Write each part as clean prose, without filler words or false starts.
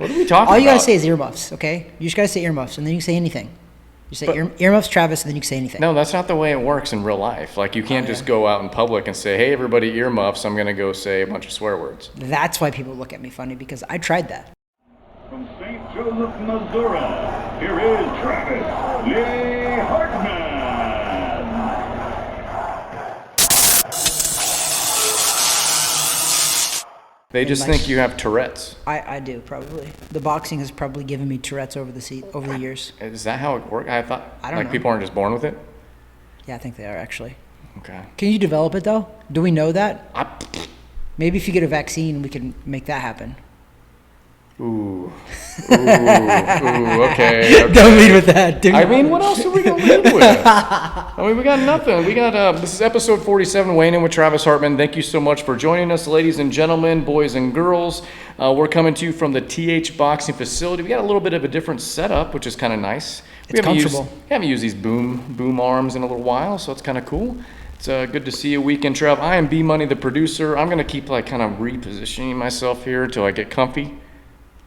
What are we talking about? All you got to say is earmuffs, okay? You just got to say earmuffs, and then you can say anything. You say earmuffs, Travis, and then you can say anything. No, that's not the way it works in real life. Like, you can't just go out in public and say, hey, everybody, earmuffs. I'm going to go say a bunch of swear words. That's why people look at me funny, because I tried that. From St. Joseph, Missouri, here is Travis Lee Hartman. They just think you have Tourette's. I do, probably. The boxing has probably given me Tourette's over the years. Is that how it works? I don't know. Know. People aren't just born with it? Yeah, I think they are, actually. Okay. Can you develop it, though? Do we know that? Maybe if you get a vaccine, we can make that happen. Ooh, okay. Don't lead with that, dude. I mean, what else are we going to lead with? I mean, we got nothing. This is episode 47, Weighing In with Travis Hartman. Thank you so much for joining us, ladies and gentlemen, boys and girls. We're coming to you from the TH Boxing facility. We got a little bit of a different setup, which is kind of nice. It's comfortable. We haven't used these boom arms in a little while, so it's kind of cool. It's good to see you, Weekend Trav. I am B Money, the producer. I'm going to keep kind of repositioning myself here until I get comfy.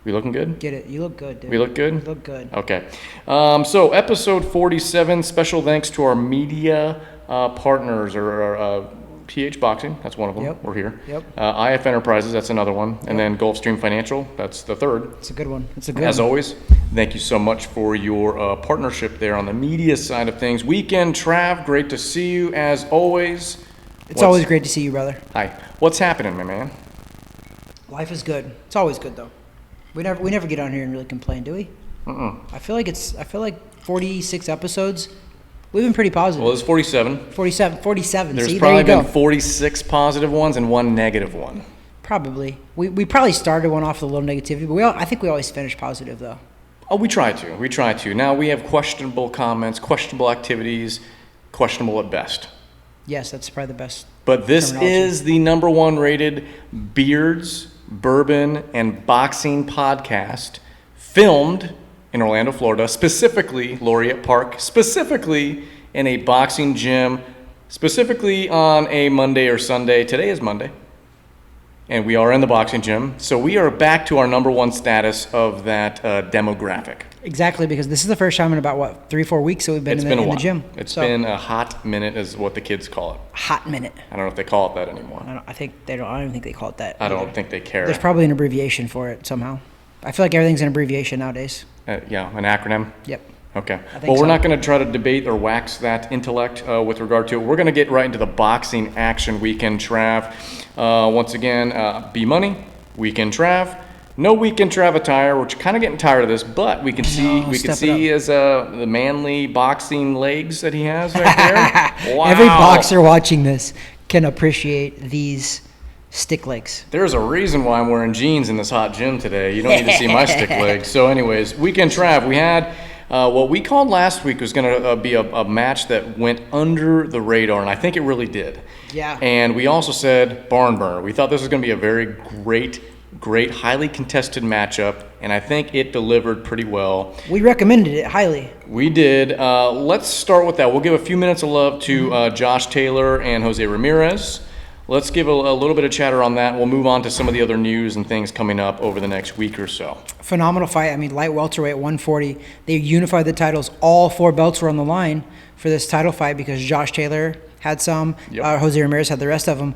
We looking good? Get it. You look good, dude. We look good? You look good. Okay. So episode 47, special thanks to our media partners, or PH Boxing, that's one of them. Yep. We're here. Yep. IF Enterprises, that's another one. Yep. And then Gulfstream Financial, that's the third. It's a good one. As always, thank you so much for your partnership there on the media side of things. Weekend Trav, great to see you as always. It's always great to see you, brother. Hi. What's happening, my man? Life is good. It's always good, though. We never get on here and really complain, do we? I feel like 46 episodes. We've been pretty positive. Well, it's 47. 47. There's See, probably there you been 46 positive ones and one negative one. Probably. We probably started one off with a little negativity, but I think we always finish positive, though. Oh, we try to. Now, we have questionable comments, questionable activities, questionable at best. Yes, that's probably the best. But this is the number one rated beards, bourbon, and boxing podcast filmed in Orlando, Florida, specifically Laureate Park, specifically in a boxing gym, specifically on a Monday or Sunday. Today is Monday. And we are in the boxing gym. So we are back to our number one status of that demographic. Exactly, because this is the first time in about, 3-4 weeks that we've been in the gym. It's been a hot minute is what the kids call it. Hot minute. I don't know if they call it that anymore. I don't think they call it that. I don't think they care. There's probably an abbreviation for it somehow. I feel like everything's an abbreviation nowadays. Yeah, an acronym? Yep. Okay. Well, we're not going to try to debate or wax that intellect with regard to it. We're going to get right into the boxing action. Weekend Trav. Once again, B Money, Weekend Trav. No Weekend Trav attire. We're kind of getting tired of this, but we can see his the manly boxing legs that he has right there. Wow. Every boxer watching this can appreciate these stick legs. There's a reason why I'm wearing jeans in this hot gym today. You don't need to see my stick legs. So anyways, Weekend Trav, we had what we called last week was going to be a match that went under the radar, and I think it really did. Yeah. And we also said barn burner. We thought this was going to be a very great, highly contested matchup, and I think it delivered pretty well. We recommended it highly. We did. Let's start with that. We'll give a few minutes of love to Josh Taylor and Jose Ramirez. Let's give a little bit of chatter on that. We'll move on to some of the other news and things coming up over the next week or so. Phenomenal fight. I mean, light welterweight at 140. They unified the titles. All 4 belts were on the line for this title fight because Josh Taylor had some. Yep. Jose Ramirez had the rest of them.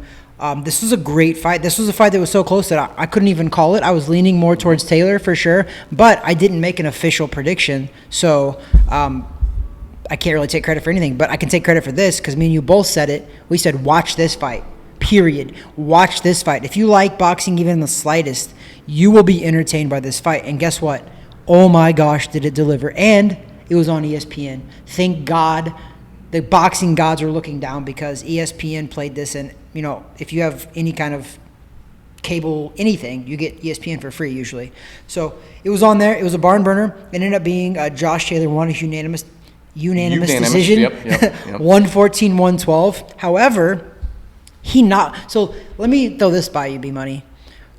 This was a great fight. This was a fight that was so close that I couldn't even call it. I was leaning more towards Taylor for sure, but I didn't make an official prediction. So I can't really take credit for anything, but I can take credit for this because me and you both said it. We said, watch this fight. Period. Watch this fight. If you like boxing even the slightest, you will be entertained by this fight. And guess what? Oh my gosh, did it deliver. And it was on ESPN. Thank God the boxing gods are looking down because ESPN played this. And, you know, if you have any kind of cable, anything, you get ESPN for free usually. So it was on there. It was a barn burner. It ended up being Josh Taylor won a unanimous decision. Yep. 114-112. However, so let me throw this by you, B-Money.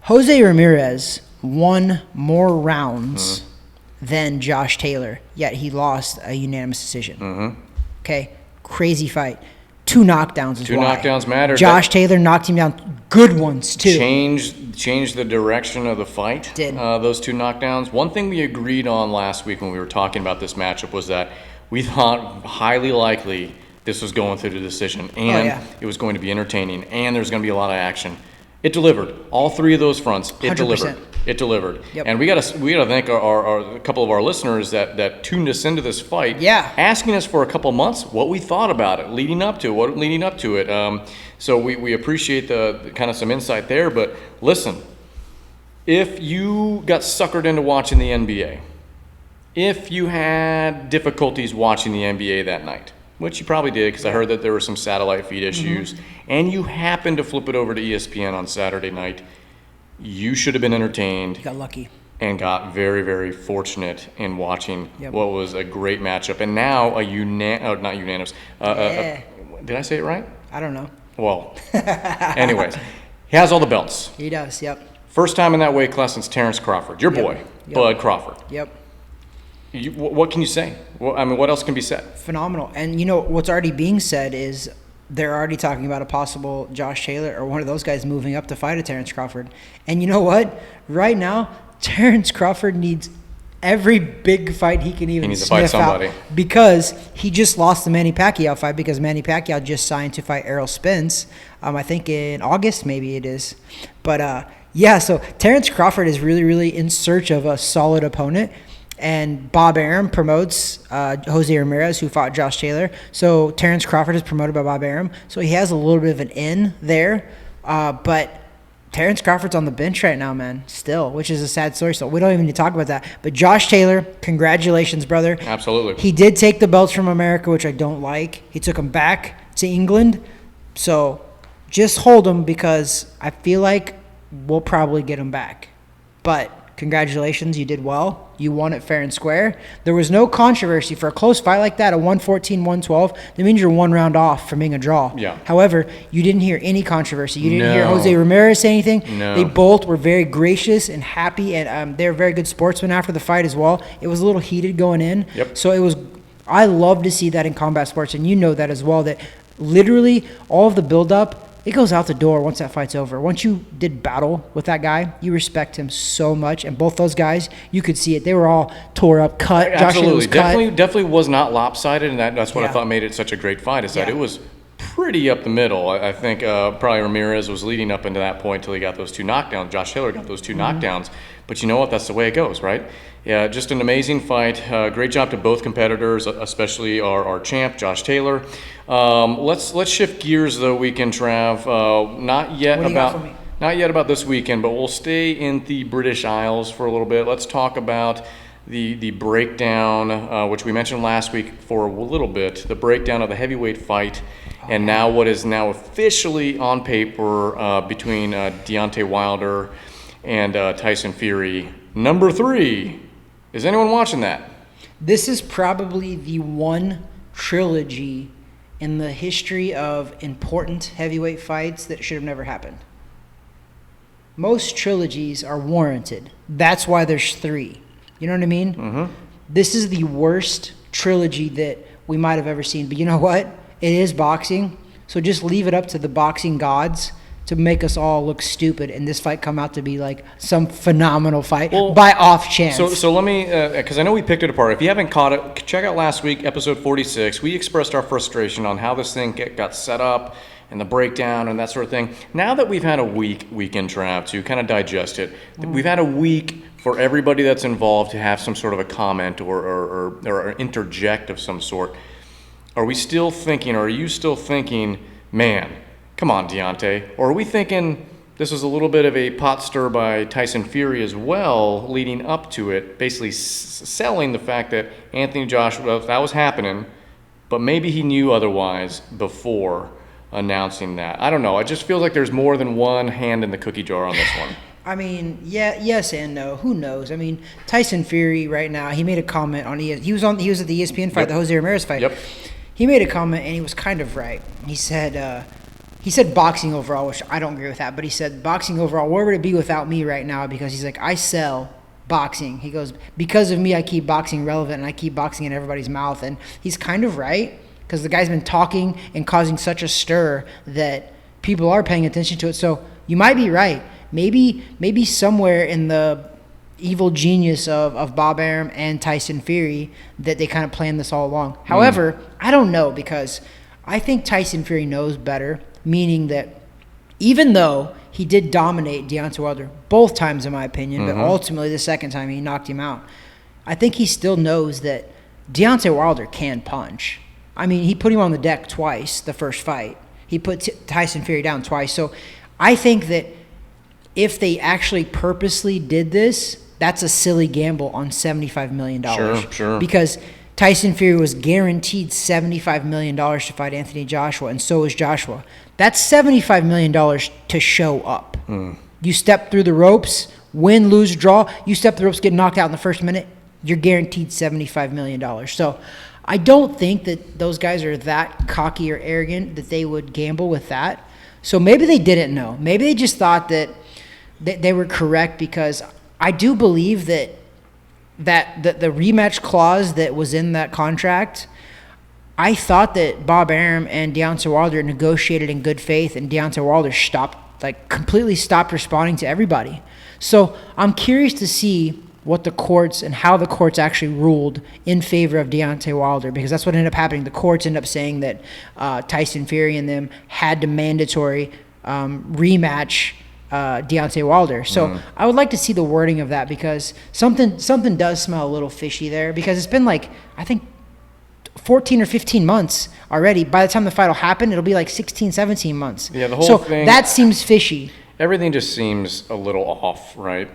Jose Ramirez won more rounds than Josh Taylor, yet he lost a unanimous decision. Okay, crazy fight. 2 knockdowns is Two why. knockdowns mattered. Josh Taylor knocked him down. Good ones, too. Changed the direction of the fight. Did. Those 2 knockdowns. One thing we agreed on last week when we were talking about this matchup was that we thought highly likely this was going through the decision, and it was going to be entertaining, and there was going to be a lot of action. It delivered. All 3 of those fronts, it 100%. delivered. It delivered. Yep. And we gotta thank a couple of our listeners that tuned us into this fight. Yeah. Asking us for a couple months what we thought about it, leading up to it. So we appreciate the kind of some insight there. But listen, if you got suckered into watching the NBA, if you had difficulties watching the NBA that night, which you probably did because I heard that there were some satellite feed issues, and you happened to flip it over to ESPN on Saturday night, you should have been entertained. You got lucky. And got very, very fortunate in watching what was a great matchup. And now not unanimous. Did I say it right? I don't know. Well, anyways, he has all the belts. He does, yep. First time in that weight class since Terrence Crawford, your boy, Bud Crawford. Yep. What can you say? What else can be said? Phenomenal. And, what's already being said is they're already talking about a possible Josh Taylor or one of those guys moving up to fight a Terrence Crawford. And you know what? Right now, Terrence Crawford needs every big fight he can even sniff out, because he just lost the Manny Pacquiao fight because Manny Pacquiao just signed to fight Errol Spence, I think in August maybe it is. But, so Terrence Crawford is really, really in search of a solid opponent. And Bob Arum promotes Jose Ramirez, who fought Josh Taylor. So Terrence Crawford is promoted by Bob Arum. So he has a little bit of an in there. But Terrence Crawford's on the bench right now, man, still, which is a sad story. So we don't even need to talk about that. But Josh Taylor, congratulations, brother. Absolutely. He did take the belts from America, which I don't like. He took them back to England. So just hold them, because I feel like we'll probably get them back. But congratulations, you did well. You won it fair and square. There was no controversy for a close fight like that, a 114-112. That means you're 1 round off from being a draw. Yeah. However, you didn't hear any controversy. You didn't hear Jose Ramirez say anything. No. They both were very gracious and happy, and they were very good sportsmen after the fight as well. It was a little heated going in. Yep. So I love to see that in combat sports, and you know that as well, that literally all of the buildup, it goes out the door once that fight's over. Once you did battle with that guy, you respect him so much. And both those guys, you could see it. They were all tore up, cut. Absolutely. Josh was Definitely was not lopsided, and that's what I thought made it such a great fight, is that it was pretty up the middle. I think probably Ramirez was leading up into that point until he got those 2 knockdowns. Josh Taylor got those 2 knockdowns. But you know what? That's the way it goes, right? Yeah, just an amazing fight. Great job to both competitors, especially our champ, Josh Taylor. Let's shift gears though, weekend Trav. Not yet about this weekend, but we'll stay in the British Isles for a little bit. Let's talk about the breakdown, which we mentioned last week for a little bit, the breakdown of the heavyweight fight, and now what is now officially on paper between Deontay Wilder and Tyson Fury. Number 3. Is anyone watching that? This is probably the one trilogy in the history of important heavyweight fights that should have never happened. Most trilogies are warranted. That's why there's 3. You know what I mean? Mm-hmm. This is the worst trilogy that we might have ever seen. But you know what? It is boxing. So just leave it up to the boxing gods to make us all look stupid, and this fight come out to be like some phenomenal fight by off chance. So let me, because I know we picked it apart. If you haven't caught it, check out last week, episode 46. We expressed our frustration on how this thing got set up and the breakdown and that sort of thing. Now that we've had a weekend Trav to kind of digest it, we've had a week for everybody that's involved to have some sort of a comment or interject of some sort. Are we still thinking, or are you still thinking, man, come on, Deontay? Or are we thinking this was a little bit of a pot stir by Tyson Fury as well, leading up to it, basically selling the fact that Anthony Joshua, that was happening, but maybe he knew otherwise before announcing that? I don't know. It just feels like there's more than one hand in the cookie jar on this one. I mean, yes and no. Who knows? I mean, Tyson Fury right now, he made a comment on he was at the ESPN fight, the Jose Ramirez fight. Yep. He made a comment, and he was kind of right. He said boxing overall, which I don't agree with that, but he said boxing overall, where would it be without me right now? Because he's like, I sell boxing. He goes, because of me, I keep boxing relevant, and I keep boxing in everybody's mouth. And he's kind of right, because the guy's been talking and causing such a stir that people are paying attention to it. So you might be right. Maybe somewhere in the evil genius of Bob Arum and Tyson Fury that they kind of planned this all along. However, I don't know, because I think Tyson Fury knows better, meaning that even though he did dominate Deontay Wilder both times, in my opinion, but ultimately the second time he knocked him out, I think he still knows that Deontay Wilder can punch. I mean, he put him on the deck twice the first fight. He put Tyson Fury down twice. So I think that if they actually purposely did this, that's a silly gamble on $75 million. Sure. Because Tyson Fury was guaranteed $75 million to fight Anthony Joshua, and so was Joshua. That's $75 million to show up. You step through the ropes, win, lose, draw. You step through the ropes, get knocked out in the first minute, you're guaranteed $75 million. So I don't think that those guys are that cocky or arrogant that they would gamble with that. So maybe they didn't know. Maybe they just thought that they were correct, because I do believe that the rematch clause that was in that contract, I thought that Bob Arum and Deontay Wilder negotiated in good faith, and Deontay Wilder completely stopped responding to everybody. So I'm curious to see what the courts and how the courts actually ruled in favor of Deontay Wilder, because that's what ended up happening. The courts ended up saying that Tyson Fury and them had to mandatory rematch Deontay Wilder. So I would like to see the wording of that, because something does smell a little fishy there, because it's been like, I think 14 or 15 months already. By the time the fight will happen, it'll be like 16, 17 months. Yeah, the whole thing. That seems fishy. Everything just seems a little off, right?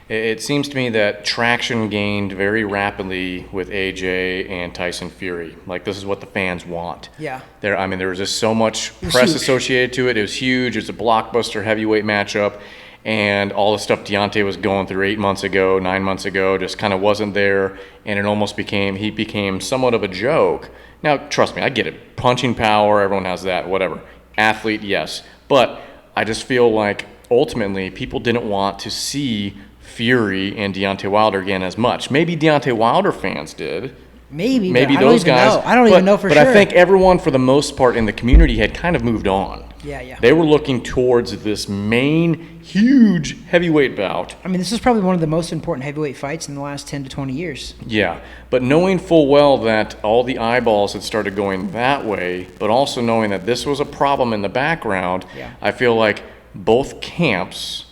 It seems to me that traction gained very rapidly with AJ and Tyson Fury. Like, this is what the fans want. Yeah. There was just so much press associated to it. It was huge. It was a blockbuster heavyweight matchup. And all the stuff Deontay was going through 8 months ago, 9 months ago, just kind of wasn't there. And it almost became somewhat of a joke. Now, trust me, I get it. Punching power, everyone has that, whatever. Athlete, yes. But I just feel like ultimately people didn't want to see Fury and Deontay Wilder again as much. Maybe Deontay Wilder fans did. Maybe those guys. I don't even know for sure. But I think everyone, for the most part, in the community had kind of moved on. Yeah. They were looking towards this main, huge heavyweight bout. I mean, this is probably one of the most important heavyweight fights in the last 10 to 20 years. Yeah, but knowing full well that all the eyeballs had started going that way, but also knowing that this was a problem in the background, I feel like both camps,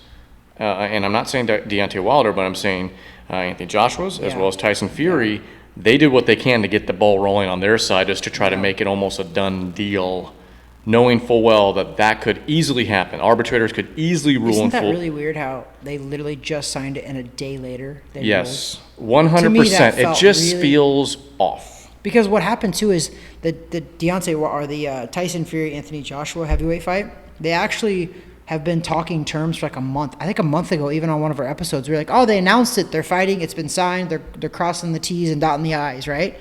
and I'm not saying Deontay Wilder, but I'm saying Anthony Joshua's as well as Tyson Fury, they did what they can to get the ball rolling on their side, just to try to make it almost a done deal, knowing full well that could easily happen. Arbitrators could easily rule in full. Isn't that really weird how they literally just signed it and a day later they Yes, 100%. It just feels off. Because what happened too is the Tyson Fury Anthony Joshua heavyweight fight, they actually have been talking terms for like a month. I think a month ago, even on one of our episodes, we were like, oh, they announced it, they're fighting, it's been signed, they're crossing the T's and dotting the I's, right?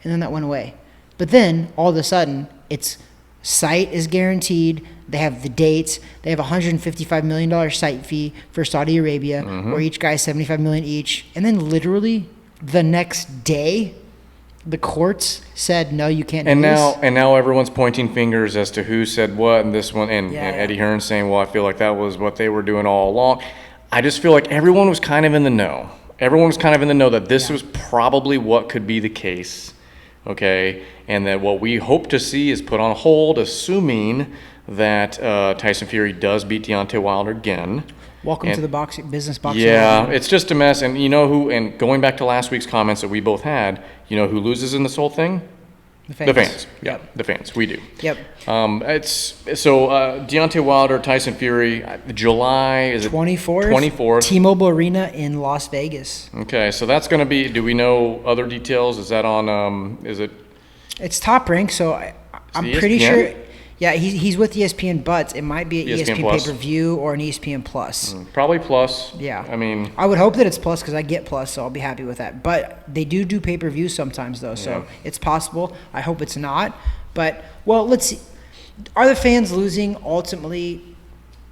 And then that went away. But then all of a sudden, it's site is guaranteed. They have the dates. They have a $155 million site fee for Saudi Arabia, where each guy's $75 million each. And then literally the next day, the courts said, no, you can't do this. And now everyone's pointing fingers as to who said what, and this one, and Eddie Hearn saying, well, I feel like that was what they were doing all along. I just feel like everyone was kind of in the know. Everyone was kind of in the know that this was probably what could be the case, okay? And that what we hope to see is put on hold, assuming that Tyson Fury does beat Deontay Wilder again. Welcome to the business boxing. Yeah, it's just a mess. And you know who, and going back to last week's comments that we both had, you know who loses in this whole thing? The fans. The fans. Yeah, the fans. We do. Yep. Deontay Wilder, Tyson Fury, July, is it 24th? 24th. T-Mobile Arena in Las Vegas. Okay, so that's going to be, do we know other details? Is that on, It's Top Rank, so I'm pretty sure. Yeah, he's with ESPN, but it might be an ESPN pay-per-view or an ESPN Plus. Probably Plus. Yeah. I mean, I would hope that it's Plus because I get Plus, so I'll be happy with that. But they do pay-per-view sometimes, though, so it's possible. I hope it's not. But, well, let's see. Are the fans losing ultimately?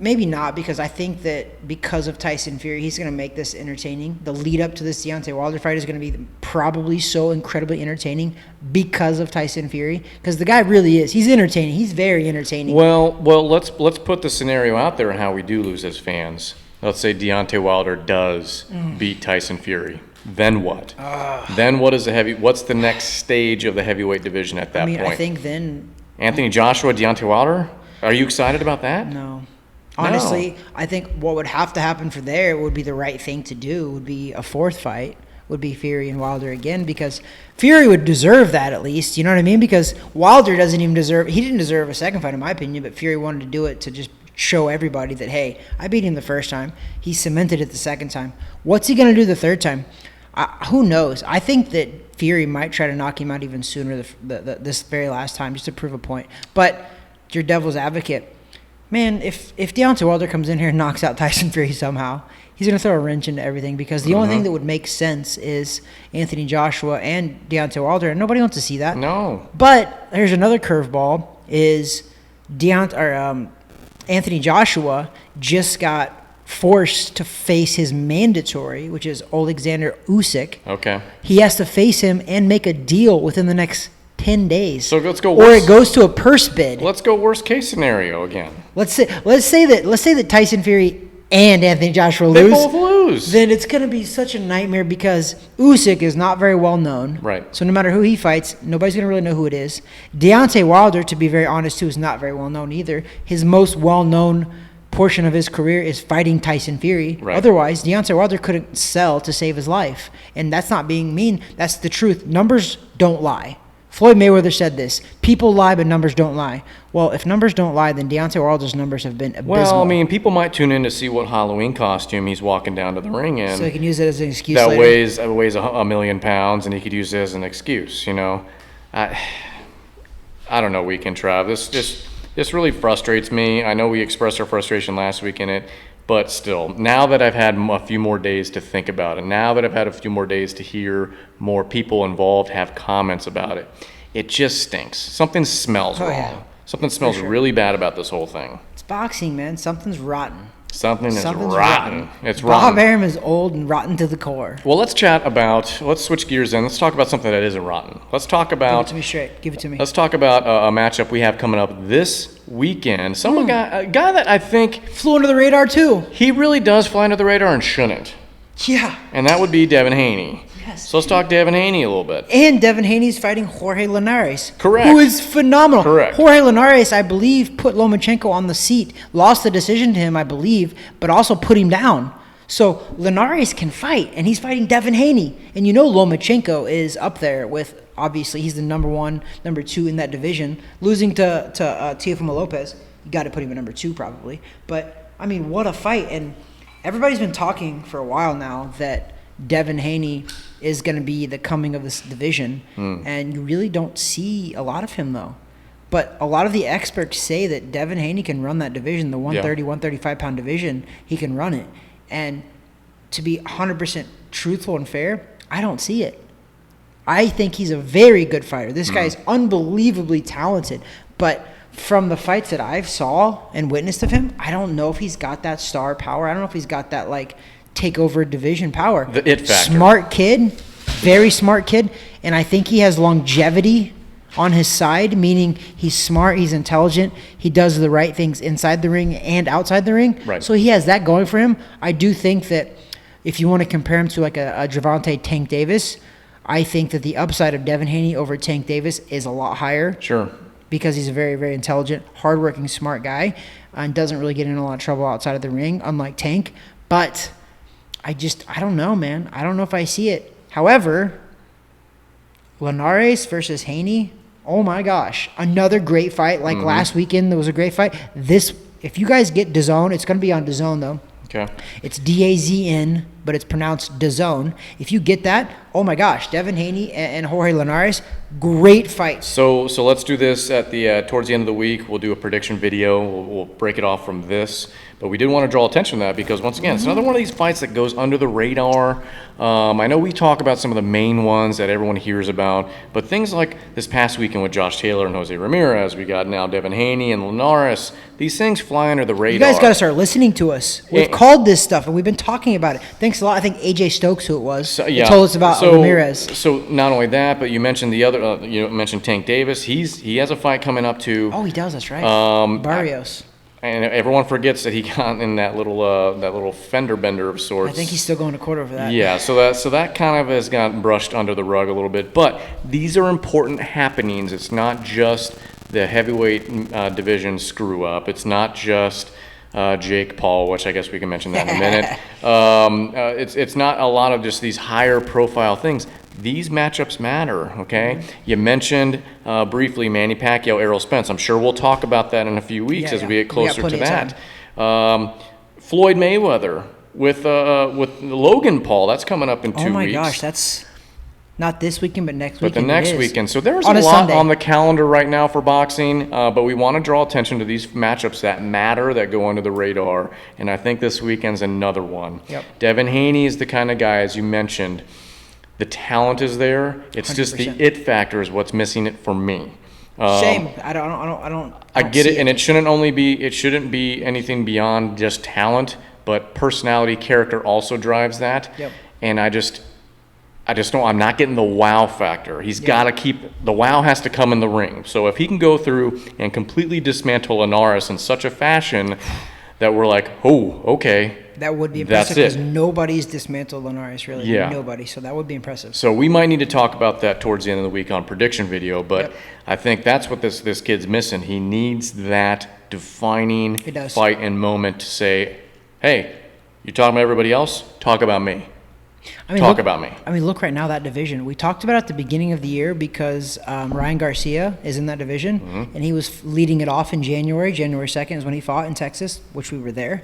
Maybe not, because I think that because of Tyson Fury, he's going to make this entertaining. The lead up to this Deontay Wilder fight is going to be probably so incredibly entertaining because of Tyson Fury. Because the guy really is. He's entertaining. He's very entertaining. Well, let's put the scenario out there and how we do lose as fans. Let's say Deontay Wilder does beat Tyson Fury. Then what? Then what's the next stage of the heavyweight division at that point? I think then Anthony Joshua, Deontay Wilder? Are you excited about that? No. Honestly, I think what would have to happen for there would be the right thing to do, would be a fourth fight, would be Fury and Wilder again, because Fury would deserve that at least, you know what I mean? Because Wilder didn't deserve a second fight in my opinion, but Fury wanted to do it to just show everybody that, hey, I beat him the first time. He cemented it the second time. What's he going to do the third time? Who knows? I think that Fury might try to knock him out even sooner this very last time just to prove a point. But your devil's advocate, man, if Deontay Wilder comes in here and knocks out Tyson Fury somehow, he's going to throw a wrench into everything, because the only thing that would make sense is Anthony Joshua and Deontay Wilder, and nobody wants to see that. No. But there's another curveball is Anthony Joshua just got forced to face his mandatory, which is Alexander Usyk. Okay. He has to face him and make a deal within the next 10 days. So let's go. Or it goes to a purse bid. Let's go worst case scenario again. Let's say that Tyson Fury and Anthony Joshua They lose. both lose. Then it's going to be such a nightmare, because Usyk is not very well known. Right. So no matter who he fights, nobody's going to really know who it is. Deontay Wilder, to be very honest, too, is not very well known either. His most well known portion of his career is fighting Tyson Fury. Right. Otherwise, Deontay Wilder couldn't sell to save his life. And that's not being mean. That's the truth. Numbers don't lie. Floyd Mayweather said this: people lie, but numbers don't lie. Well, if numbers don't lie, then Deontay Wilder's numbers have been abysmal. Well, I mean, people might tune in to see what Halloween costume he's walking down to the ring in. So he can use it as an excuse that later. weighs a million pounds, and he could use it as an excuse. You know, I don't know, Weekend Trav. This really frustrates me. I know we expressed our frustration last week in it, but still, now that I've had a few more days to think about it, now that I've had a few more days to hear more people involved have comments about it, it just stinks. Something smells wrong. Yeah. Something smells really bad about this whole thing. It's boxing, man. Something's rotten. Something's rotten. rotten. It's rotten. Bob Arum is old and rotten to the core. Well, let's switch gears then. Let's talk about something that isn't rotten. Let's talk Give about it to me straight. Give it to me. Let's talk about a matchup we have coming up this weekend. A guy that I think Flew under the radar, too. he really does fly under the radar and shouldn't, Yeah. and that would be Devin Haney. Yes. So let's talk Devin Haney a little bit. And Devin Haney's fighting Jorge Linares. Correct. Who is phenomenal. Correct. Jorge Linares, I believe, put Lomachenko on the seat. Lost the decision to him, I believe, but also put him down. So Linares can fight, and he's fighting Devin Haney. And you know Lomachenko is up there with, obviously, he's the number one, number two in that division. Losing to Teofimo Lopez, you got to put him at number two probably. But, I mean, what a fight. And everybody's been talking for a while now that Devin Haney is going to be the coming of this division, and you really don't see a lot of him, though. But a lot of the experts say that Devin Haney can run that division, the 130, 135-pound division. He can run it. And to be 100% truthful and fair, I don't see it. I think he's a very good fighter. This guy is unbelievably talented. But from the fights that I've saw and witnessed of him, I don't know if he's got that star power. I don't know if he's got that, take over division power. The it factor. Smart kid, very smart kid, and I think he has longevity on his side, meaning he's smart, he's intelligent, he does the right things inside the ring and outside the ring. Right. So he has that going for him. I do think that if you want to compare him to a Gervonta Tank Davis, I think that the upside of Devin Haney over Tank Davis is a lot higher. Sure. Because he's a very, very intelligent, hardworking, smart guy, and doesn't really get in a lot of trouble outside of the ring, unlike Tank. But I don't know, man. I don't know if I see it. However, Linares versus Haney, oh my gosh. Another great fight. Last weekend, there was a great fight. If you guys get DAZN, it's going to be on DAZN, though. Okay. It's DAZN, but it's pronounced DAZN. If you get that, oh my gosh, Devin Haney and Jorge Linares, great fights. So let's do this at the towards the end of the week. We'll do a prediction video. We'll break it off from this. But we did want to draw attention to that because, once again, it's another one of these fights that goes under the radar. I know we talk about some of the main ones that everyone hears about, but things like this past weekend with Josh Taylor and Jose Ramirez, we got now Devin Haney and Linares, these things fly under the radar. You guys got to start listening to us. We've called this stuff, and we've been talking about it. Thanks a lot. I think AJ Stokes, who it was, told us about Ramirez. So not only that, but you mentioned the other. You mentioned Tank Davis. He has a fight coming up too. Oh, he does. That's right. Barrios. And everyone forgets that he got in that little fender bender of sorts. I think he's still going to court over that. Yeah, so that kind of has gotten brushed under the rug a little bit. But these are important happenings. It's not just the heavyweight division screw up. It's not just Jake Paul, which I guess we can mention that in a minute. It's not a lot of just these higher profile things. These matchups matter, okay? You mentioned briefly Manny Pacquiao, Errol Spence. I'm sure we'll talk about that in a few weeks as we get closer to that. Floyd Mayweather with Logan Paul. That's coming up in 2 weeks. Oh my gosh, that's not this weekend, but next weekend. But the next weekend. So there's a lot on the calendar right now for boxing, but we want to draw attention to these matchups that matter, that go under the radar, and I think this weekend's another one. Yep. Devin Haney is the kind of guy, as you mentioned. The talent is there. It's 100%. Just the it factor is what's missing it for me. Shame. I get it, and it shouldn't be anything beyond just talent, but personality, character also drives that. Yep. And I just don't. I'm not getting the wow factor. He's got to keep the wow has to come in the ring. So if he can go through and completely dismantle Linares in such a fashion that we're like, oh, okay. That would be impressive because nobody's dismantled Linares, really. Yeah. Nobody. So that would be impressive. So we might need to talk about that towards the end of the week on prediction video, but I think that's what this kid's missing. He needs that defining fight and moment to say, hey, you talking about everybody else? Talk about me. Talk about me. I mean, look right now, that division. We talked about it at the beginning of the year because Ryan Garcia is in that division, and he was leading it off in January. January 2nd is when he fought in Texas, which we were there.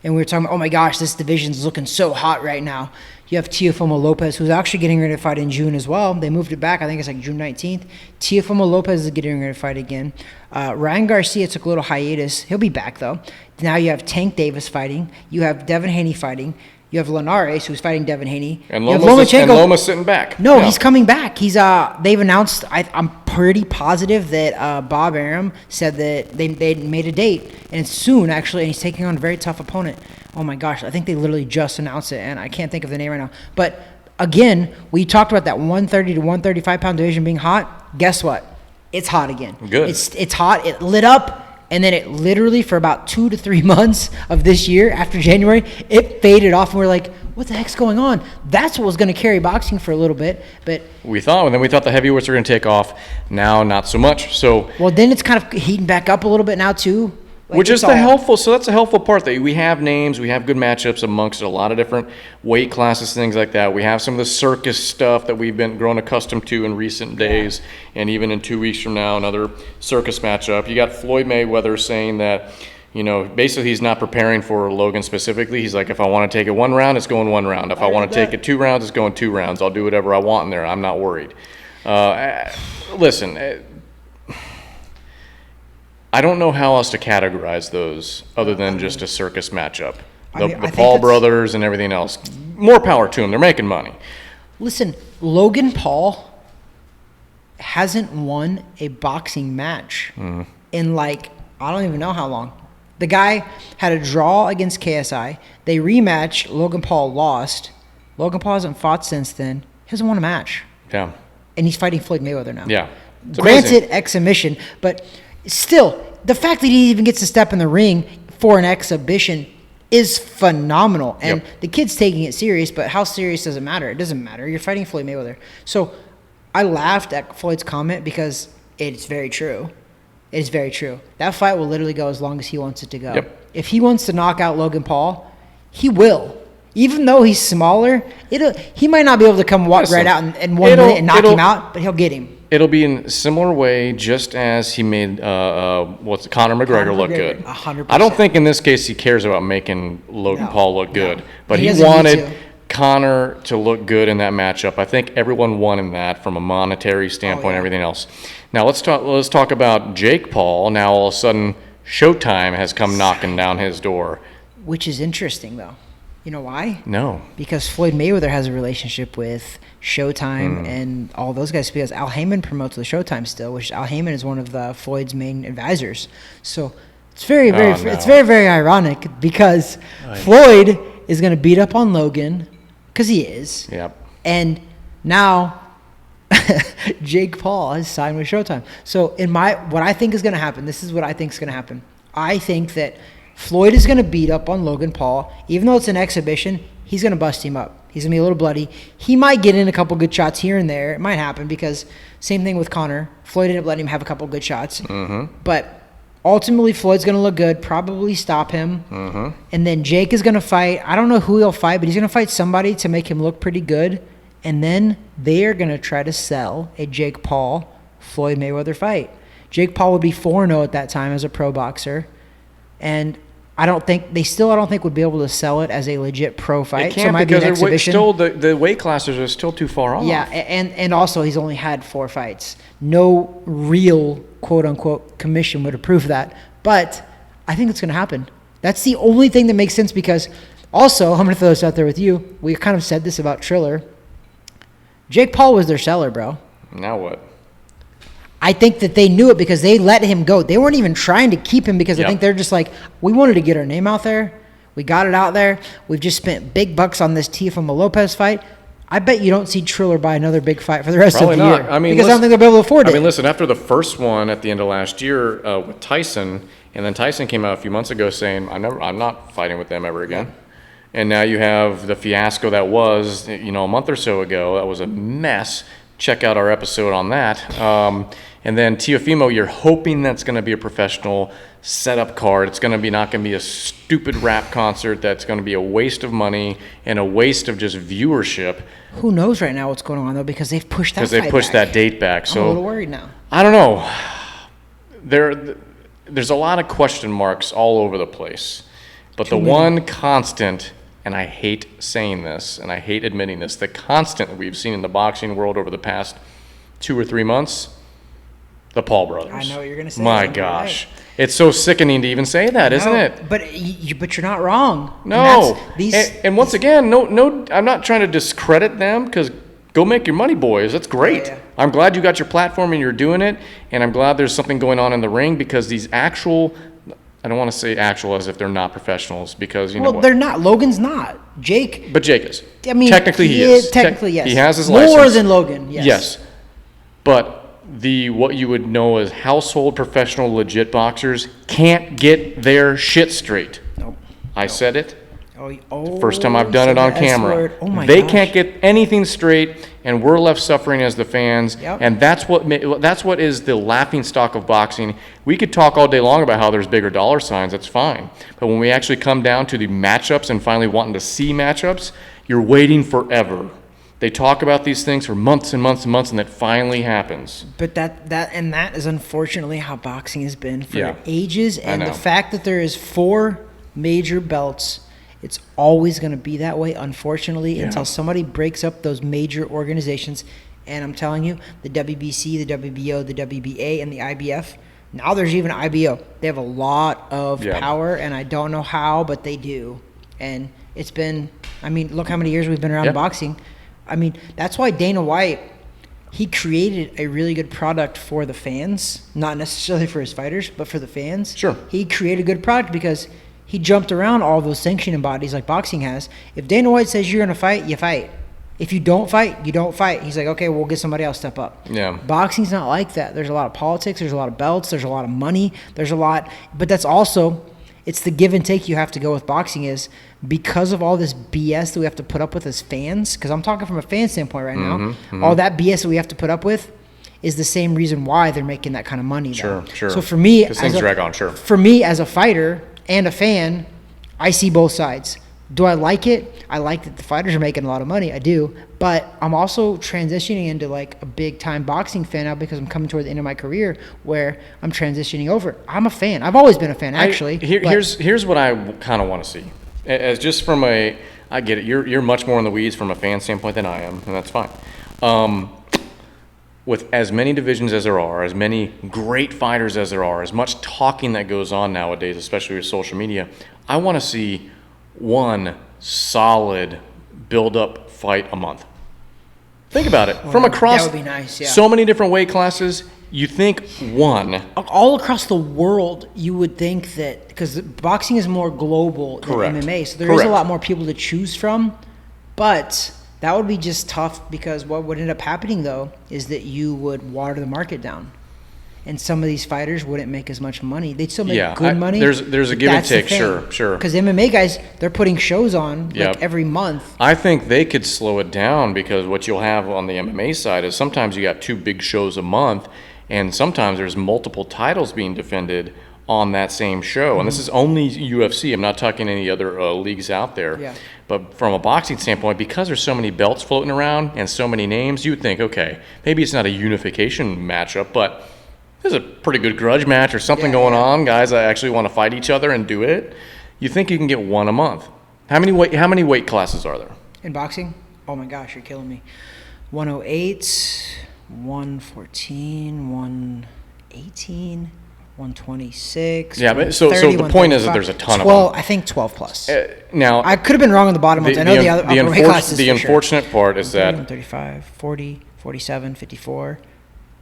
And we were talking about, oh my gosh, this division's looking so hot right now. You have Teofimo Lopez, who's actually getting ready to fight in June as well. They moved it back. I think it's like June 19th. Teofimo Lopez is getting ready to fight again. Ryan Garcia took a little hiatus. He'll be back, though. Now you have Tank Davis fighting. You have Devin Haney fighting. You have Linares, who's fighting Devin Haney. And Loma's sitting back. No, he's coming back. They've announced, I'm pretty positive that Bob Arum said that they made a date, and it's soon, actually, and he's taking on a very tough opponent. Oh, my gosh. I think they literally just announced it, and I can't think of the name right now. But, again, we talked about that 130 to 135-pound division being hot. Guess what? It's hot again. Good. It's hot. It lit up. And then it literally, for about 2 to 3 months of this year, after January, it faded off, and we're like, what the heck's going on? That's what was going to carry boxing for a little bit. But we thought the heavyweights were going to take off. Now, not so much. So then it's kind of heating back up a little bit now, too. Which is helpful. So that's a helpful part, that we have names, we have good matchups amongst a lot of different weight classes, things like that. We have some of the circus stuff that we've been grown accustomed to in recent days, and even in 2 weeks from now, another circus matchup. You got Floyd Mayweather saying that, basically he's not preparing for Logan specifically. He's like, if I want to take it 1 round, it's going 1 round. If I want to take it 2 rounds, it's going 2 rounds. I'll do whatever I want in there. I'm not worried. Listen. I don't know how else to categorize those other than just a circus matchup. The Paul brothers and everything else. More power to them. They're making money. Listen, Logan Paul hasn't won a boxing match in I don't even know how long. The guy had a draw against KSI. They rematched. Logan Paul lost. Logan Paul hasn't fought since then. He hasn't won a match. Yeah. And he's fighting Floyd Mayweather now. Yeah. Granted, exhibition, but still, the fact that he even gets to step in the ring for an exhibition is phenomenal. And the kid's taking it serious, but how serious does it matter? It doesn't matter. You're fighting Floyd Mayweather. So I laughed at Floyd's comment because it's very true. It's very true. That fight will literally go as long as he wants it to go. Yep. If he wants to knock out Logan Paul, he will. Even though he's smaller, he might not be able to come walk right out in 1 minute and knock him out, but he'll get him. It'll be in a similar way, just as he made Conor McGregor look good. 100%. I don't think in this case he cares about making Logan Paul look good, but he doesn't wanted need to. Conor to look good in that matchup. I think everyone won in that from a monetary standpoint and everything else. Now let's talk about Jake Paul. Now all of a sudden Showtime has come knocking down his door. which is interesting though. You know why? No. Because Floyd Mayweather has a relationship with Showtime and all those guys. Because Al Heyman promotes the Showtime still, which Al Heyman is one of Floyd's main advisors. So it's very, very ironic because Floyd is going to beat up on Logan because he is. Yep. And now Jake Paul has signed with Showtime. So what I think is going to happen, this is what I think is going to happen. I think that Floyd is going to beat up on Logan Paul. Even though it's an exhibition, he's going to bust him up. He's going to be a little bloody. He might get in a couple good shots here and there. It might happen because same thing with Conor. Floyd ended up letting him have a couple good shots. But ultimately, Floyd's going to look good, probably stop him. And then Jake is going to fight. I don't know who he'll fight, but he's going to fight somebody to make him look pretty good. And then they are going to try to sell a Jake Paul-Floyd Mayweather fight. Jake Paul would be 4-0 at that time as a pro boxer. And I don't think would be able to sell it as a legit pro fight. They can't, so it might because be an exhibition. The weight classes are still too far off. Yeah, and also he's only had 4 fights. No real quote unquote commission would approve that. But I think it's going to happen. That's the only thing that makes sense because also, I'm going to throw this out there with you. We kind of said this about Triller. Jake Paul was their seller, bro. Now what? I think that they knew it because they let him go. They weren't even trying to keep him because I think they're just like, we wanted to get our name out there. We got it out there. We've just spent big bucks on this Teofimo Lopez fight. I bet you don't see Triller buy another big fight for the rest of the year. I mean, because I don't think they'll be able to afford it. I mean, listen, after the first one at the end of last year with Tyson, and then Tyson came out a few months ago saying, I'm not fighting with them ever again. And now you have the fiasco that was, a month or so ago. That was a mess. Check out our episode on that. And then Teofimo, you're hoping that's going to be a professional setup card. It's going to be not going to be a stupid rap concert that's going to be a waste of money and a waste of just viewership. Who knows right now what's going on, though, because they've pushed that that date back. So I'm a little worried now. I don't know. There's a lot of question marks all over the place. But the one constant, and I hate saying this, and I hate admitting this, the constant that we've seen in the boxing world over the past 2 or 3 months, the Paul brothers. I know what you're going to say. My gosh. Right. It's so sickening to even say that, isn't it? But you're not wrong. No. And once again, no, I'm not trying to discredit them because go make your money, boys. That's great. Yeah. I'm glad you got your platform and you're doing it, and I'm glad there's something going on in the ring because these actual – I don't want to say actual as if they're not professionals because, you know what? They're not. Logan's not. Jake. But Jake is. I mean, technically he is. Technically, yes. He has his license. More than Logan, yes. Yes. But what you would know as household professional legit boxers can't get their shit straight. Nope. I said it. Oh, first time I've done it on camera. Oh my they gosh. Can't get anything straight, and we're left suffering as the fans. Yep. And that's what is the laughing stock of boxing. We could talk all day long about how there's bigger dollar signs. That's fine. But when we actually come down to the matchups and finally wanting to see matchups, you're waiting forever. They talk about these things for months and months and months, and it finally happens. But that is unfortunately how boxing has been for ages. And the fact that there is 4 major belts, it's always going to be that way, unfortunately, until somebody breaks up those major organizations. And I'm telling you, the WBC, the WBO, the WBA, and the IBF. Now there's even IBO. They have a lot of power, and I don't know how, but they do. And it's been, I mean, look how many years we've been around boxing. I mean, that's why Dana White, he created a really good product for the fans, not necessarily for his fighters, but for the fans. Sure. He created a good product because he jumped around all those sanctioning bodies like boxing has. If Dana White says you're going to fight, you fight. If you don't fight, you don't fight. He's like, okay, we'll get somebody else step up. Yeah. Boxing's not like that. There's a lot of politics. There's a lot of belts. There's a lot of money. There's a lot. But that's also, it's the give and take you have to go with boxing is because of all this BS that we have to put up with as fans, because I'm talking from a fan standpoint right now, all that BS that we have to put up with is the same reason why they're making that kind of money. Sure. So for me, things drag on, for me as a fighter and a fan, I see both sides. Do I like it? I like that the fighters are making a lot of money. I do. But I'm also transitioning into like a big time boxing fan now because I'm coming toward the end of my career where I'm transitioning over. I'm a fan. I've always been a fan, actually. Here's what I kind of want to see. As just from I get it. You're much more in the weeds from a fan standpoint than I am, and that's fine. with as many divisions as there are, as many great fighters as there are, as much talking that goes on nowadays, especially with social media, I want to see one solid build-up fight a month. Think about it. From across that would be nice, yeah. so many different weight classes, you think one. All across the world, you would think that, because boxing is more global Correct. than MMA, so there is a lot more people to choose from, but that would be just tough, because what would end up happening, though, is that you would water the market down. And some of these fighters wouldn't make as much money. They'd still make good money. There's a give and take, sure. Because MMA guys, they're putting shows on Yep. like every month. I think they could slow it down, because what you'll have on the MMA side is sometimes you got 2 big shows a month, and sometimes there's multiple titles being defended on that same show. And this is only UFC. I'm not talking any other leagues out there. Yeah. But from a boxing standpoint, because there's so many belts floating around and so many names, you would think, okay, maybe it's not a unification matchup, but there's a pretty good grudge match or something going on. Guys that actually want to fight each other and do it. You think you can get one a month. How many weight classes are there? In boxing? Oh my gosh, you're killing me. 108, 114, 118, 126. Yeah, but so the point is that there's a ton of them. I think 12 plus. Now, I could have been wrong on the bottom ones. I know the other upper weight classes. The unfortunate part is that 135, 40, 47, 54,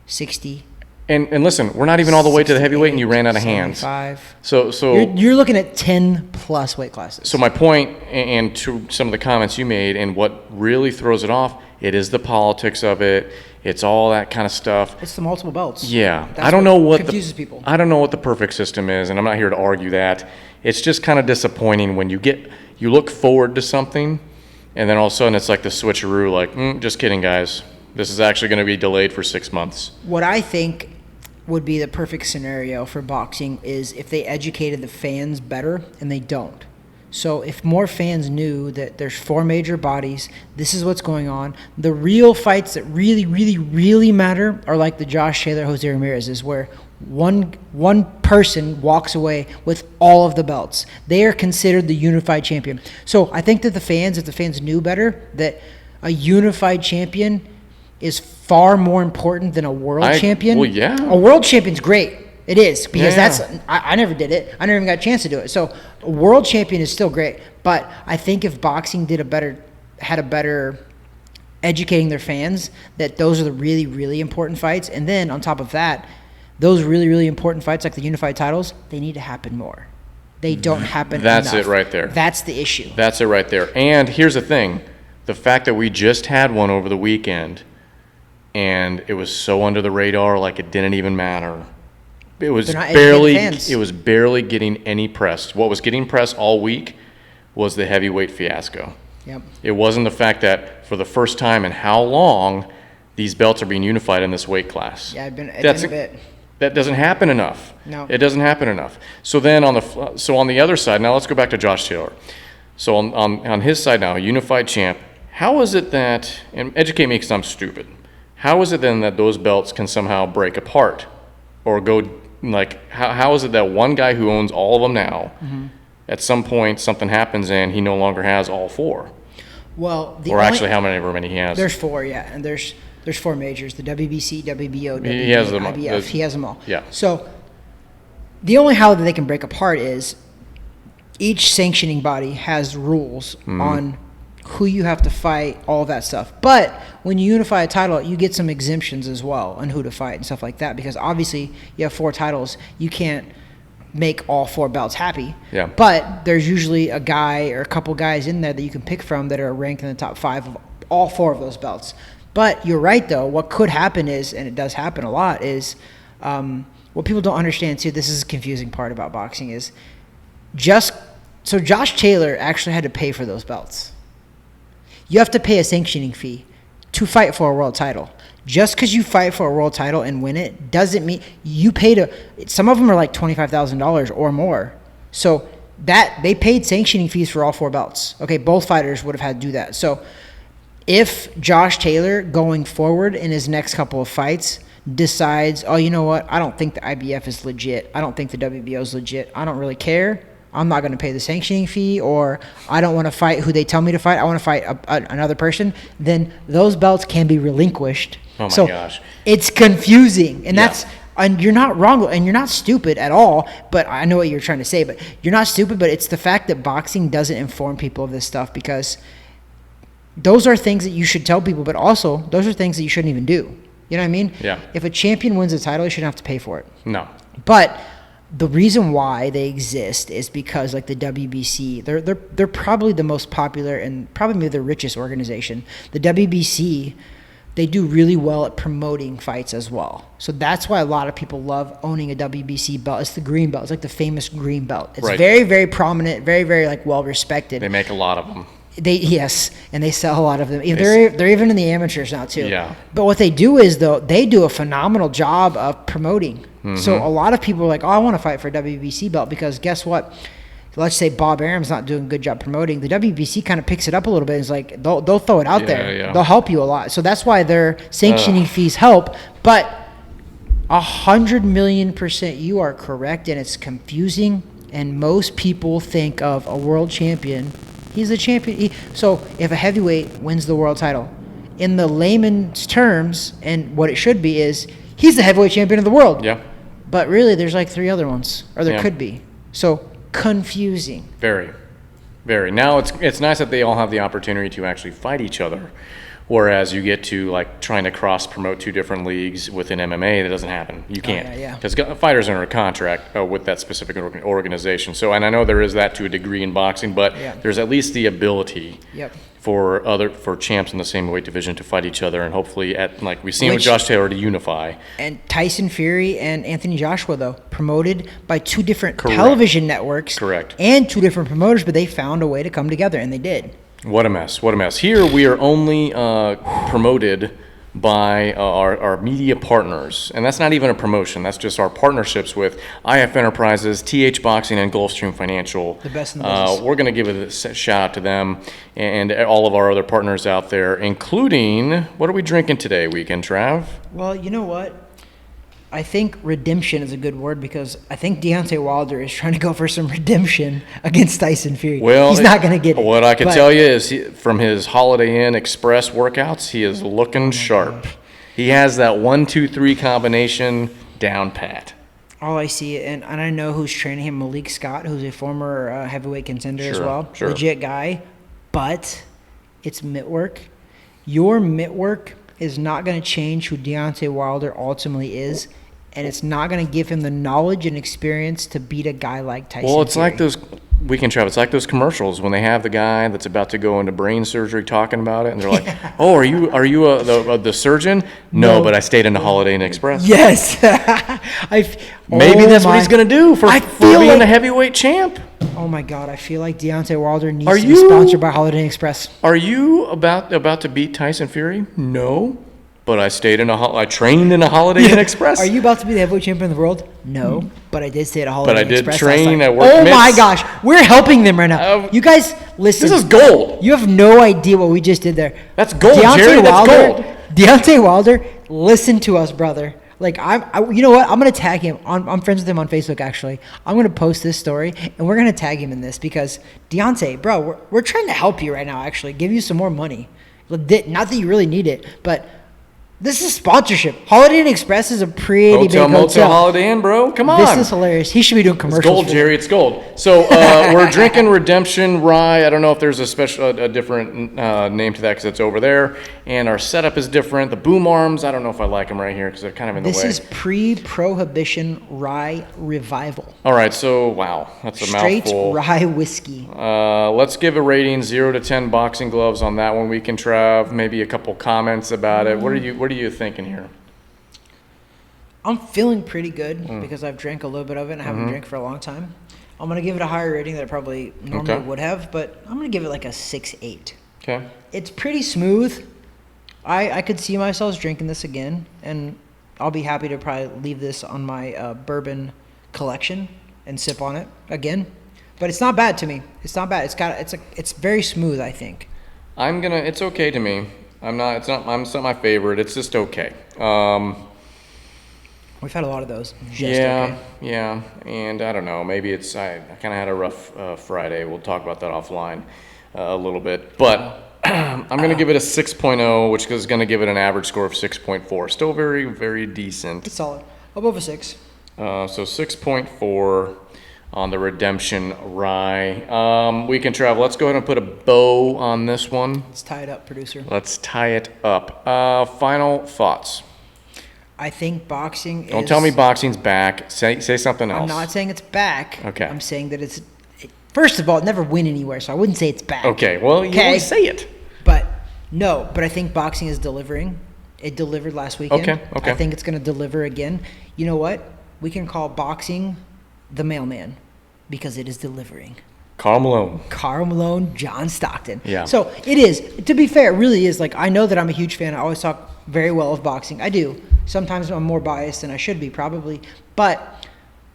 60. And listen, we're not even all the way to the heavyweight, and you ran out of hands. 75. So you're looking at 10 plus weight classes. So my point, and to some of the comments you made, and what really throws it off, it is the politics of it. It's all that kind of stuff. It's the multiple belts. Yeah, That's I don't know what confuses people. I don't know what the perfect system is, and I'm not here to argue that. It's just kind of disappointing when you look forward to something, and then all of a sudden it's like the switcheroo. Like, just kidding, guys. This is actually going to be delayed for 6 months. What I think would be the perfect scenario for boxing is if they educated the fans better, and they don't. So if more fans knew that there's 4 major bodies, this is what's going on. The real fights that really, really, really matter are like the Josh Taylor, Jose Ramirez, is where one person walks away with all of the belts. They are considered the unified champion. So I think that if the fans knew better, that a unified champion is far more important than a world champion. Well, yeah. A world champion's great. It is, because Yeah. I never did it. I never even got a chance to do it. So a world champion is still great. But I think if boxing had a better educating their fans, that those are the really, really important fights. And then on top of that, those really, really important fights like the unified titles, they need to happen more. They don't happen That's enough. it right there. That's the issue. That's it right there. And here's the thing. The fact that we just had one over the weekend, and it was so under the radar, like it didn't even matter. It was barely getting any press. What was getting press all week was the heavyweight fiasco. Yep. It wasn't the fact that for the first time in how long these belts are being unified in this weight class. Yeah, it's been a bit. That doesn't happen enough. No. It doesn't happen enough. So then on the other side, now let's go back to Josh Taylor. So on his side now, a unified champ, how is it that, and educate me because I'm stupid, how is it then that those belts can somehow break apart or go, like, how is it that one guy who owns all of them now, at some point something happens and he no longer has all 4? Well, actually however many he has. There's 4, yeah, and there's 4 majors: the WBC, WBO, WBA, He has them all. IBF. He has them all. Yeah. So the only how that they can break apart is each sanctioning body has rules on who you have to fight, all that stuff. But when you unify a title, you get some exemptions as well on who to fight and stuff like that, because obviously you have 4 titles. You can't make all 4 belts happy. Yeah. But there's usually a guy or a couple guys in there that you can pick from that are ranked in the top 5 of all 4 of those belts. But you're right, though. What could happen is, and it does happen a lot, is what people don't understand, too, this is the confusing part about boxing, is so Josh Taylor actually had to pay for those belts. You have to pay a sanctioning fee to fight for a world title. Just because you fight for a world title and win it doesn't mean you pay some of them are like $25,000 or more. So that they paid sanctioning fees for all 4 belts. Okay, both fighters would have had to do that. So if Josh Taylor going forward in his next couple of fights decides, oh, you know what, I don't think the IBF is legit, I don't think the WBO is legit, I don't really care, I'm not going to pay the sanctioning fee, or I don't want to fight who they tell me to fight. I want to fight another person. Then those belts can be relinquished. Oh my gosh. It's confusing, and and you're not wrong, and you're not stupid at all, but I know what you're trying to say, but you're not stupid, but it's the fact that boxing doesn't inform people of this stuff, because those are things that you should tell people, but also those are things that you shouldn't even do. You know what I mean? Yeah. If a champion wins a title, you shouldn't have to pay for it. No. But the reason why they exist is because, like, the WBC, they're probably the most popular and probably the richest organization. The WBC, they do really well at promoting fights as well. So that's why a lot of people love owning a WBC belt. It's the green belt. It's like the famous green belt. It's very, very prominent, very, very, like, well respected. They make a lot of them. And they sell a lot of them. They're even in the amateurs now too. Yeah. But what they do is, though, they do a phenomenal job of promoting. So a lot of people are like, oh, I want to fight for a WBC belt, because guess what? Let's say Bob Arum's not doing a good job promoting. The WBC kind of picks it up a little bit. It's like they'll throw it out there. Yeah. They'll help you a lot. So that's why their sanctioning fees help. But 100,000,000% you are correct, and it's confusing. And most people think of a world champion. He's the champion. So if a heavyweight wins the world title, in the layman's terms, and what it should be is, he's the heavyweight champion of the world. Yeah. But really, there's like 3 other ones, or there Yeah. could be. So confusing. Very, very. Now it's nice that they all have the opportunity to actually fight each other, whereas you get to, like, trying to cross promote 2 different leagues within MMA, that doesn't happen. You can't, because fighters are under a contract with that specific organization. So, and I know there is that to a degree in boxing, but there's at least the ability. For champs in the same weight division to fight each other, and hopefully, like we've seen with Josh Taylor, to unify. And Tyson Fury and Anthony Joshua, though, promoted by 2 different television networks. Correct. And 2 different promoters, but they found a way to come together, and they did. What a mess. What a mess. Here we are only promoted by our media partners, and that's not even a promotion. That's just our partnerships with IF Enterprises, TH Boxing, and Gulfstream Financial. The best in the business. We're going to give a shout out to them and all of our other partners out there, including, what are we drinking today, Weekend Trav? Well, you know what? I think redemption is a good word, because I think Deontay Wilder is trying to go for some redemption against Tyson Fury. Well, he's not going to get it. What I can tell you is, from his Holiday Inn Express workouts, he is looking sharp. He has that 1-2-3 combination down pat. All I see, and I know who's training him, Malik Scott, who's a former heavyweight contender as well. Legit guy. But it's mitt work. Your mitt work is not going to change who Deontay Wilder ultimately is, and it's not going to give him the knowledge and experience to beat a guy like Tyson Fury. Well, it's like those Weekend Trav. It's like those commercials when they have the guy that's about to go into brain surgery talking about it, and they're like, "Oh, are you the surgeon?" No, but I stayed in the Holiday Inn Express. Yes, maybe that's what he's going to do for being a heavyweight champ. Oh my God, I feel like Deontay Wilder needs to be sponsored by Holiday Inn Express. Are you about to beat Tyson Fury? No. But I trained in a Holiday Inn Express. Are you about to be the heavyweight champion of the world? No, but I did stay at a Holiday Inn Express. But I did train at work. Oh my gosh, we're helping them right now. You guys, listen. This is gold. You have no idea what we just did there. That's gold, Jerry. That's gold. Deontay Wilder, listen to us, brother. Like, you know what? I'm gonna tag him. I'm friends with him on Facebook. Actually, I'm gonna post this story, and we're gonna tag him in this, because Deontay, bro, we're trying to help you right now. Actually, give you some more money. Not that you really need it, but this is sponsorship. Holiday Inn Express is a pretty big hotel. Motel, Holiday Inn, bro. Come on. This is hilarious. He should be doing commercials. It's gold, Jerry. It's gold. So we're drinking Redemption Rye. I don't know if there's a different name to that, because it's over there. And our setup is different. The boom arms, I don't know if I like them right here, because they're kind of in the way. This is pre-prohibition rye revival. All right. So, wow. That's a mouthful. Straight rye whiskey. Let's give a rating 0 to 10 boxing gloves on that one. We can Trav, maybe a couple comments about it. What are you thinking here? I'm feeling pretty good because I've drank a little bit of it and I haven't drank for a long time. I'm going to give it a higher rating than I probably normally would have, but I'm going to give it like a 6.8. Okay. It's pretty smooth. I could see myself drinking this again, and I'll be happy to probably leave this on my bourbon collection and sip on it again. But it's not bad to me. It's not bad. It's very smooth, I think. It's okay to me. It's not my favorite. It's just okay. We've had a lot of those. Yeah, and I don't know. Maybe I kind of had a rough Friday. We'll talk about that offline a little bit. But I'm going to give it a 6.0, which is going to give it an average score of 6.4. Still very, very decent. It's solid. Above a 6. So 6.4 on the Redemption Rye. Weekend Travel. Let's go ahead and put a bow on this one. Let's tie it up, producer. Let's tie it up. Final thoughts. I think boxing Don't tell me boxing's back. Say something else. I'm not saying it's back. Okay. I'm saying that first of all, it never went anywhere, so I wouldn't say it's back. Okay, well, you always say it. But I think boxing is delivering. It delivered last weekend. Okay. I think it's going to deliver again. You know what? We can call boxing the mailman because it is delivering. Karl Malone, John Stockton. Yeah. So it is. To be fair, it really is. Like, I know that I'm a huge fan. I always talk very well of boxing. I do. Sometimes I'm more biased than I should be, probably. But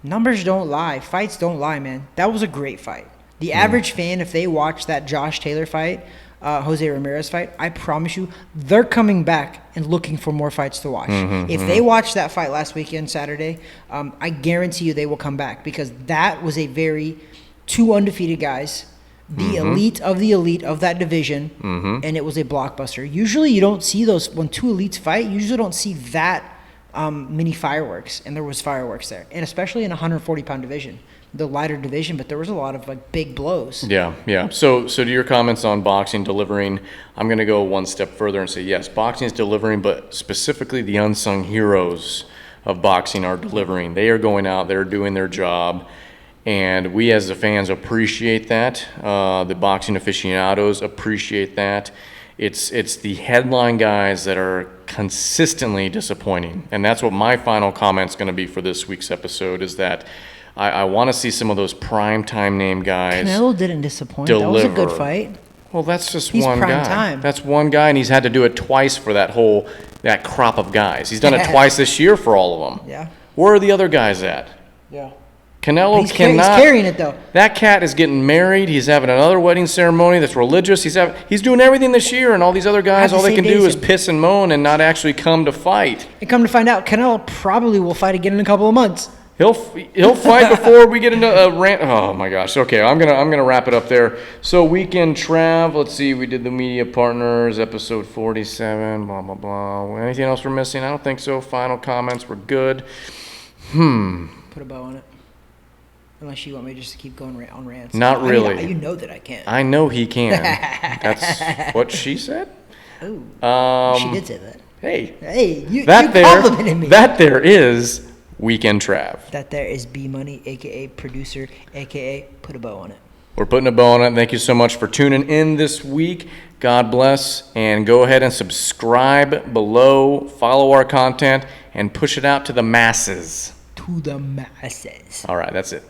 numbers don't lie. Fights don't lie, man. That was a great fight. The average fan, if they watch that Josh Taylor fight, Jose Ramirez fight, I promise you, they're coming back and looking for more fights to watch. If they watched that fight last weekend, Saturday, I guarantee you they will come back because that was two undefeated guys, the elite of that division, and it was a blockbuster. Usually you don't see those when two elites fight. You usually don't see that many fireworks, and there was fireworks there, and especially in a 140-pound division, the lighter division. But there was a lot of big blows. Yeah. So to your comments on boxing delivering, I'm going to go one step further and say yes, boxing is delivering, but specifically the unsung heroes of boxing are delivering. They are going out, they're doing their job. And we as the fans appreciate that. The boxing aficionados appreciate that. It's the headline guys that are consistently disappointing. And that's what my final comment's going to be for this week's episode is that I want to see some of those primetime name guys Canelo didn't disappoint. deliver. That was a good fight. Well, that's just He's one prime guy. time. That's one guy, and he's had to do it twice for that crop of guys. He's done it twice this year for all of them. Yeah. Where are the other guys at? Yeah. Canelo He's cannot. He's carrying it, though. That cat is getting married. He's having another wedding ceremony that's religious. He's doing everything this year, and all these other guys, all they can do is piss and moan and not actually come to fight. And come to find out, Canelo probably will fight again in a couple of months. He'll fight before we get into a rant. Oh my gosh. Okay, I'm gonna wrap it up there. So Weekend Trav. Let's see. We did the media partners, episode 47. Blah blah blah. Anything else we're missing? I don't think so. Final comments. We're good. Put a bow on it. Unless you want me just to keep going on rants. Not really. You know that I can't. I know he can. That's what she said. Oh, she did say that. Hey, you complimented me. That there is Weekend Trav. That there is B Money, a.k.a. producer, a.k.a. put a bow on it. We're putting a bow on it. Thank you so much for tuning in this week. God bless. And go ahead and subscribe below. Follow our content and push it out to the masses. To the masses. All right, that's it.